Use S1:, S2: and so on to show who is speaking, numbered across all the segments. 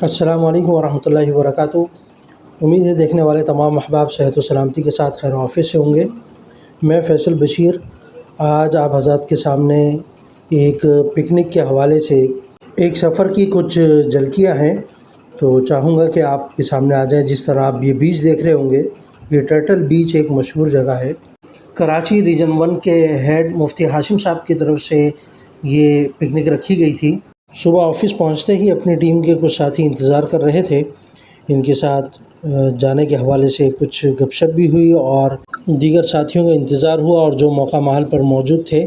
S1: السلام علیکم ورحمۃ اللہ وبرکاتہ۔ امید ہے دیکھنے والے تمام احباب صحت و سلامتی کے ساتھ خیر و عافیت سے ہوں گے۔ میں فیصل بشیر آج آپ حضرات کے سامنے ایک پکنک کے حوالے سے ایک سفر کی کچھ جھلکیاں ہیں، تو چاہوں گا کہ آپ کے سامنے آ جائیں۔ جس طرح آپ یہ بیچ دیکھ رہے ہوں گے، یہ ٹرٹل بیچ ایک مشہور جگہ ہے۔ کراچی ریجن 1 کے ہیڈ مفتی ہاشم صاحب کی طرف سے یہ پکنک رکھی گئی تھی۔ صبح آفس پہنچتے ہی اپنی ٹیم کے کچھ ساتھی انتظار کر رہے تھے۔ ان کے ساتھ جانے کے حوالے سے کچھ گپ شپ بھی ہوئی اور دیگر ساتھیوں کا انتظار ہوا، اور جو موقع محل پر موجود تھے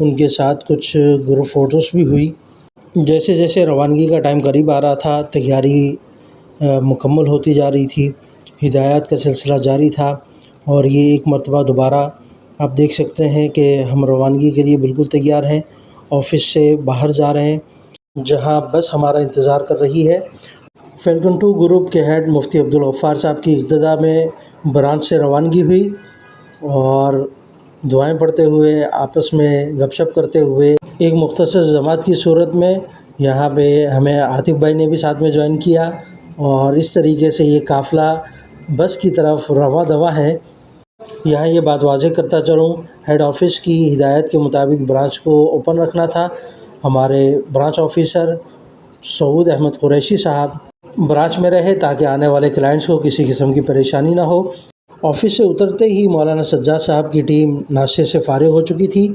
S1: ان کے ساتھ کچھ گروپ فوٹوز بھی ہوئی۔ جیسے جیسے روانگی کا ٹائم قریب آ رہا تھا، تیاری مکمل ہوتی جا رہی تھی، ہدایات کا سلسلہ جاری تھا، اور یہ ایک مرتبہ دوبارہ آپ دیکھ سکتے ہیں کہ ہم روانگی کے لیے بالکل تیار ہیں۔ آفس سے باہر جا رہے ہیں جہاں بس ہمارا انتظار کر رہی ہے۔ فیلکن 2 گروپ کے ہیڈ مفتی عبدالغفار صاحب کی ابتدا میں برانچ سے روانگی ہوئی، اور دعائیں پڑھتے ہوئے، آپس میں گپ شپ کرتے ہوئے ایک مختصر جماعت کی صورت میں یہاں پہ ہمیں عاطف بھائی نے بھی ساتھ میں جوائن کیا، اور اس طریقے سے یہ قافلہ بس کی طرف رواں دواں ہے۔ یہاں یہ بات واضح کرتا چلوں، ہیڈ آفس کی ہدایت کے مطابق برانچ کو اوپن رکھنا تھا۔ ہمارے برانچ آفیسر سعود احمد قریشی صاحب برانچ میں رہے تاکہ آنے والے کلائنٹس کو کسی قسم کی پریشانی نہ ہو۔ آفس سے اترتے ہی مولانا سجاد صاحب کی ٹیم ناشتے سے فارغ ہو چکی تھی۔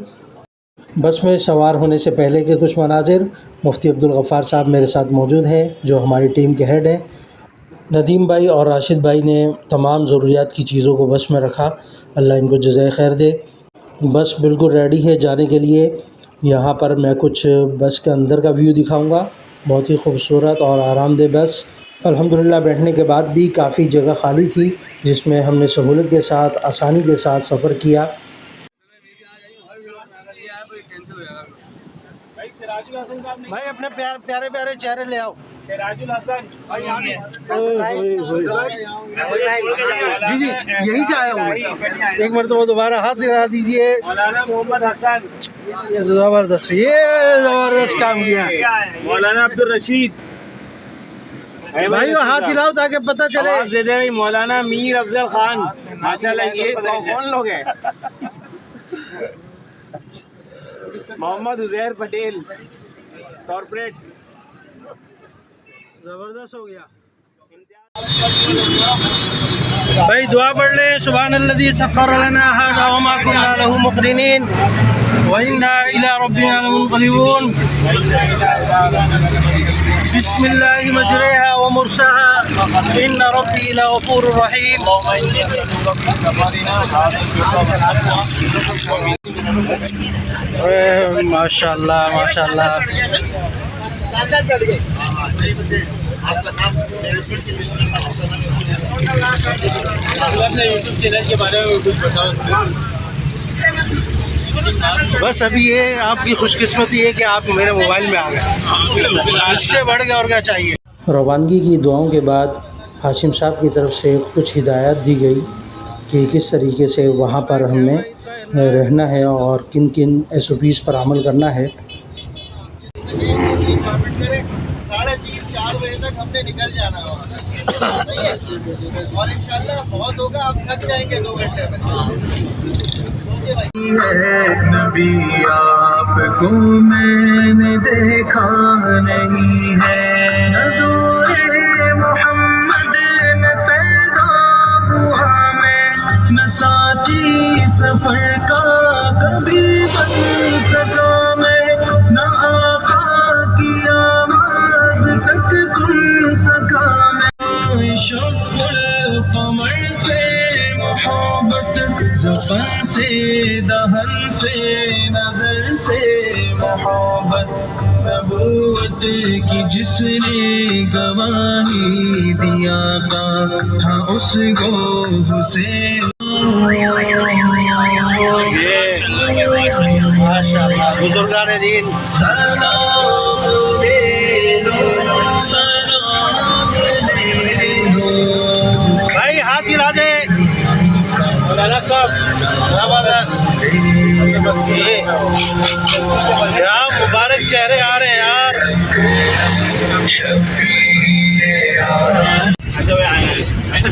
S1: بس میں سوار ہونے سے پہلے کے کچھ مناظر، مفتی عبدالغفار صاحب میرے ساتھ موجود ہیں جو ہماری ٹیم کے ہیڈ ہیں۔ ندیم بھائی اور راشد بھائی نے تمام ضروریات کی چیزوں کو بس میں رکھا، اللہ ان کو جزائے خیر دے۔ بس بالکل ریڈی ہے جانے کے لیے۔ یہاں پر میں کچھ بس کے اندر کا ویو دکھاؤں گا، بہت ہی خوبصورت اور آرام دہ بس۔ الحمدللہ بیٹھنے کے بعد بھی کافی جگہ خالی تھی، جس میں ہم نے سہولت کے ساتھ، آسانی کے ساتھ سفر کیا۔ بھائی اپنے پیارے پیارے چہرے لے آؤ۔ جی جی یہیں سے آیا ہوں میں۔ ایک مرتبہ دوبارہ ہاتھ ہلا دیجیے۔ زبردست، یہ زبردست کام کیا ہے
S2: مولانا عبدالرشید
S1: بھائی، وہ ہاتھ ہلاؤ تاکہ پتہ چلے۔
S2: آواز دے دے۔ مولانا میر افضل خان، ماشاءاللہ یہ کون لوگ ہیں؟ محمد عزیر پٹیل کارپوریٹ،
S1: زبردست ہو گیا بھائی۔ دعا پڑھ لیں، سبحان الذی سخر لنا هذا وما كنا له مقرنین وإنا إلى ربنا لمنقلبون۔ بسم اللہ مجریہا ومرساہا ان ربی لغفور رحیم۔ ماشاء اللہ ماشاء اللہ۔
S2: اپنے یوٹیوب چینل کے بارے میں کچھ بتاؤ۔
S1: بس ابھی یہ آپ کی خوش قسمتی ہے کہ آپ میرے موبائل میں آ گئے، اس سے بڑھ کے اور کیا چاہیے۔ روانگی کی دعاؤں کے بعد ہاشم صاحب کی طرف سے کچھ ہدایات دی گئی کہ کس طریقے سے وہاں پر ہم نے رہنا ہے اور کن کن SOPs پر عمل کرنا ہے۔
S3: 3:30-4 بجے تک ہم نے نکل جانا ہے، صحیح ہے؟ اور انشاءاللہ بہت ہوگا، آپ تھک جائیں گے 2 گھنٹے میں۔ اوکے بھائی۔
S4: نبی آپ کو میں نے دیکھا نہیں ہے، نہ دور محمد میں پیدا ہوا میں، نہ ساتھی سفر کا کبھی بن سکا میں، نہ آقا کی آواز تک سن سکا میں، شق القمر سے محبت، زبان سے دہن سے نظر سے محبت، نبوت کی جس نے گواہی دیا تھا، ہاں اس کو حسین۔
S1: ماشاء اللہ بزرگان دین،
S4: سلام لے لو، سلام لے لو
S1: بھائی ہاتھ ہلا دے۔
S2: مولانا صاحب
S1: زبردست، کیا مبارک چہرے آ رہے ہیں یار۔
S4: شفیع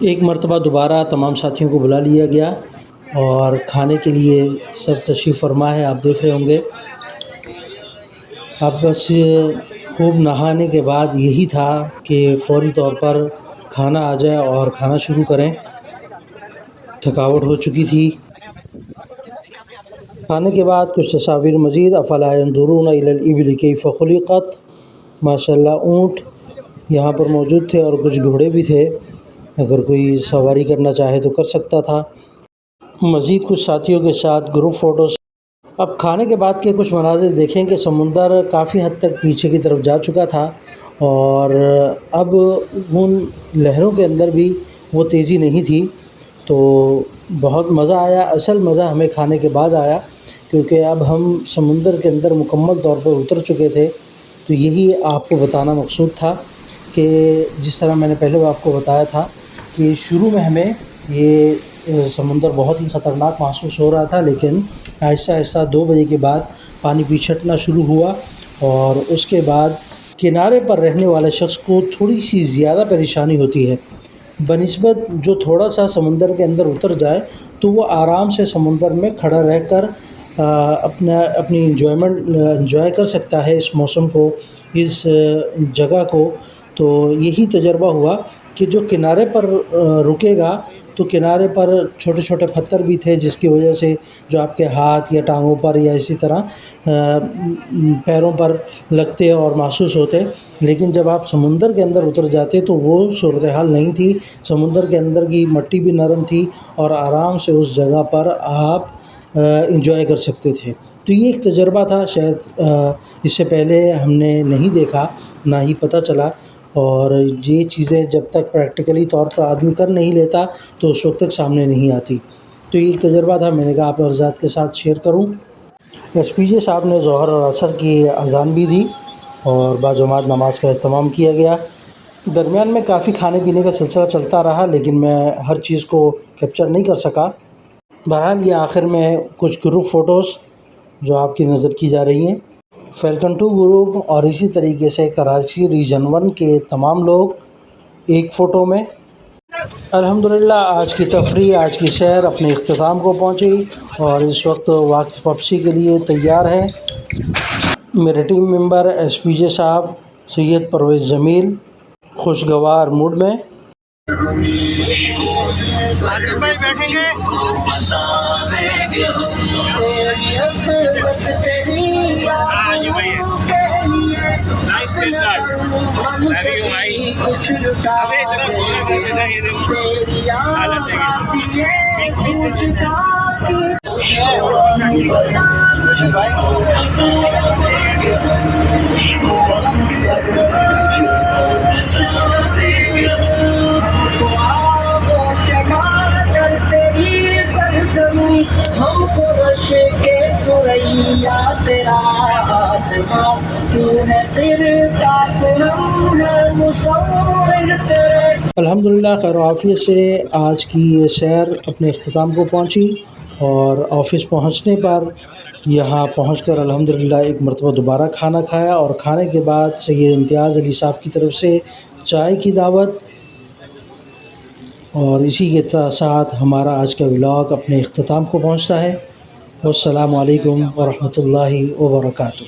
S1: ایک مرتبہ دوبارہ تمام ساتھیوں کو بلا لیا گیا اور کھانے کے لیے سب تشریف فرما ہے، آپ دیکھ رہے ہوں گے۔ اب بس خوب نہانے کے بعد یہی تھا کہ فوری طور پر کھانا آ جائے اور کھانا شروع کریں، تھکاوٹ ہو چکی تھی۔ کھانے کے بعد کچھ تصاویر مزید۔ افلا ينظرون الى الابل کیف خلقت، ماشاء اللہ اونٹ یہاں پر موجود تھے اور کچھ گھوڑے بھی تھے، اگر کوئی سواری کرنا چاہے تو کر سکتا تھا۔ مزید کچھ ساتھیوں کے ساتھ گروپ فوٹوز۔ اب کھانے کے بعد کے کچھ مناظر دیکھیں کہ سمندر کافی حد تک پیچھے کی طرف جا چکا تھا اور اب ان لہروں کے اندر بھی وہ تیزی نہیں تھی، تو بہت مزہ آیا۔ اصل مزہ ہمیں کھانے کے بعد آیا، کیونکہ اب ہم سمندر کے اندر مکمل طور پر اتر چکے تھے۔ تو یہی آپ کو بتانا مقصود تھا کہ جس طرح میں نے پہلے آپ کو بتایا تھا کہ شروع میں ہمیں یہ سمندر بہت ہی خطرناک محسوس ہو رہا تھا، لیکن آہستہ آہستہ 2 بجے کے بعد پانی پیچھٹنا شروع ہوا اور اس کے بعد کنارے پر رہنے والے شخص کو تھوڑی سی زیادہ پریشانی ہوتی ہے بنسبت جو تھوڑا سا سمندر کے اندر اتر جائے تو وہ آرام سے سمندر میں کھڑا رہ کر اپنی انجوائے کر سکتا ہے اس موسم کو، اس جگہ کو۔ تو یہی تجربہ ہوا کہ جو کنارے پر رکے گا تو کنارے پر چھوٹے چھوٹے پتھر بھی تھے، جس کی وجہ سے جو آپ کے ہاتھ یا ٹانگوں پر یا اسی طرح پیروں پر لگتے اور محسوس ہوتے، لیکن جب آپ سمندر کے اندر اتر جاتے تو وہ صورتحال نہیں تھی۔ سمندر کے اندر کی مٹی بھی نرم تھی اور آرام سے اس جگہ پر آپ انجوائے کر سکتے تھے۔ تو یہ ایک تجربہ تھا، شاید اس سے پہلے ہم نے نہیں دیکھا، نہ ہی پتہ چلا، اور یہ چیزیں جب تک پریکٹیکلی طور پر آدمی کر نہیں لیتا تو اس وقت تک سامنے نہیں آتی۔ تو یہ ایک تجربہ تھا، میں نے کہا آپ حضرات کے ساتھ شیئر کروں۔ ایس پی جے صاحب نے ظہر اور عصر کی اذان بھی دی اور باجماعت نماز کا اہتمام کیا گیا۔ درمیان میں کافی کھانے پینے کا سلسلہ چلتا رہا، لیکن میں ہر چیز کو کیپچر نہیں کر سکا۔ بہرحال یہ آخر میں کچھ گروپ فوٹوز جو آپ کی نظر کی جا رہی ہیں، فیلکن 2 گروپ اور اسی طریقے سے کراچی ریجن 1 کے تمام لوگ ایک فوٹو میں۔ الحمدللہ آج کی تفریح، آج کی سیر اپنے اختتام کو پہنچی اور اس وقت واپسی کے لیے تیار ہے۔ میرے ٹیم ممبر ایس پی جے صاحب، سید پرویز جمیل خوشگوار موڈ میں۔
S3: عاطف بھائی بیٹھیں گے؟
S5: ہم کو رش کے سریا تیرا آسمان، تو ہے تیرتا سنم ہے مصور تیرے۔
S1: الحمدللہ خیر و عافیت سے آج کی یہ سیر اپنے اختتام کو پہنچی اور آفس پہنچنے پر یہاں پہنچ کر الحمدللہ ایک مرتبہ دوبارہ کھانا کھایا اور کھانے کے بعد سید امتیاز علی صاحب کی طرف سے چائے کی دعوت، اور اسی کے ساتھ ہمارا آج کا ولاگ اپنے اختتام کو پہنچتا ہے۔ والسلام علیکم ورحمۃ اللہ وبرکاتہ۔